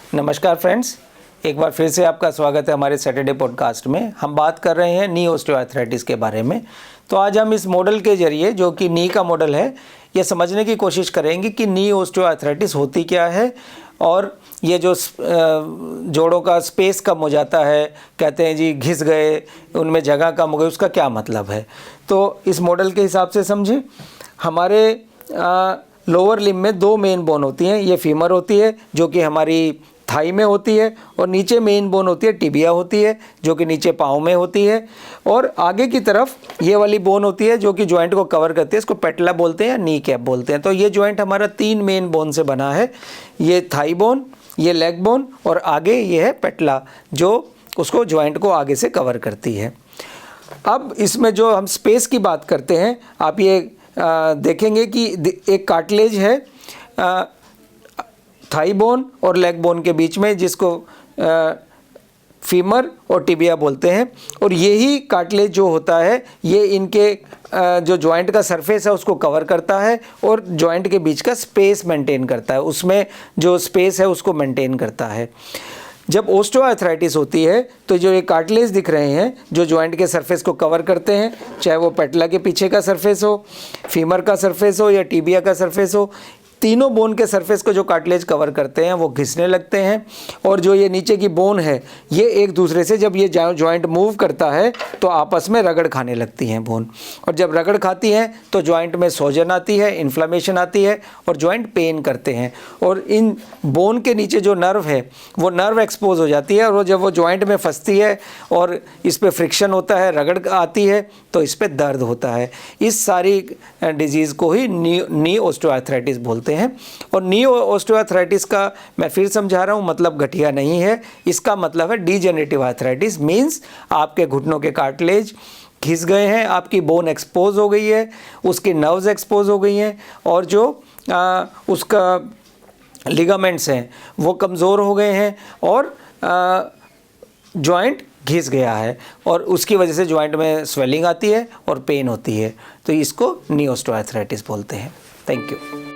नमस्कार फ्रेंड्स, एक बार फिर से आपका स्वागत है हमारे सैटरडे पॉडकास्ट में। हम बात कर रहे हैं नी ऑस्टियोआर्थराइटिस के बारे में। तो आज हम इस मॉडल के जरिए, जो कि नी का मॉडल है, ये समझने की कोशिश करेंगे कि नी ऑस्टियोआर्थराइटिस होती क्या है और ये जो जोड़ों का स्पेस कम हो जाता है, कहते हैं जी घिस गए, उनमें जगह कम हो गई, उसका क्या मतलब है। तो इस मॉडल के हिसाब से समझें। हमारे लोअर लिम्ब में दो मेन बोन होती हैं। ये फीमर होती है जो कि हमारी थाई में होती है, और नीचे मेन बोन होती है टिबिया होती है जो कि नीचे पाँव में होती है, और आगे की तरफ ये वाली बोन होती है जो कि जॉइंट को कवर करती है। इसको पेटला बोलते हैं या नी कैप बोलते हैं। तो ये जॉइंट हमारा तीन मेन बोन से बना है। ये थाई बोन, ये लेग बोन, और आगे ये है पेटला जो उसको जॉइंट को आगे से कवर करती है। अब इसमें जो हम स्पेस की बात करते हैं, आप ये देखेंगे कि एक कार्टिलेज है थाई बोन और लेग बोन के बीच में, जिसको फीमर और टिबिया बोलते हैं। और यही कार्टिलेज जो होता है ये इनके जो जॉइंट का सरफेस है उसको कवर करता है और जॉइंट के बीच का स्पेस मेंटेन करता है, उसमें जो स्पेस है उसको मेंटेन करता है। जब ऑस्टियोआर्थराइटिस होती है तो जो ये कार्टिलेज दिख रहे हैं जो जॉइंट के सरफेस को कवर करते हैं, चाहे वो पेटला के पीछे का सरफेस हो, फीमर का सरफेस हो या टिबिया का सरफेस हो, तीनों बोन के सरफेस को जो कार्टिलेज कवर करते हैं वो घिसने लगते हैं। और जो ये नीचे की बोन है ये एक दूसरे से, जब ये जॉइंट मूव करता है तो आपस में रगड़ खाने लगती हैं बोन, और जब रगड़ खाती हैं तो जॉइंट में सोजन आती है, इन्फ्लेमेशन आती है और जॉइंट पेन करते हैं। और इन बोन के नीचे जो नर्व है वो नर्व एक्सपोज हो जाती है, और जब वो जॉइंट में फंसती है और इस पर फ्रिक्शन होता है, रगड़ आती है, तो इस पर दर्द होता है। इस सारी डिजीज़ को ही नी ऑस्टियोआर्थराइटिस बोलते हैं। और नी ऑस्टियोआर्थराइटिस का मैं फिर समझा रहा हूँ, मतलब गठिया नहीं है। इसका मतलब है डीजेनरेटिव आर्थराइटिस, मीन्स आपके घुटनों के कार्टिलेज घिस गए हैं, आपकी बोन एक्सपोज हो गई है, उसकी नर्व्स एक्सपोज हो गई हैं, और जो उसका लिगामेंट्स हैं वो कमज़ोर हो गए हैं, और जॉइंट घिस गया है, और उसकी वजह से जॉइंट में स्वेलिंग आती है और पेन होती है। तो इसको नी ऑस्टियोआर्थराइटिस बोलते हैं। Thank you.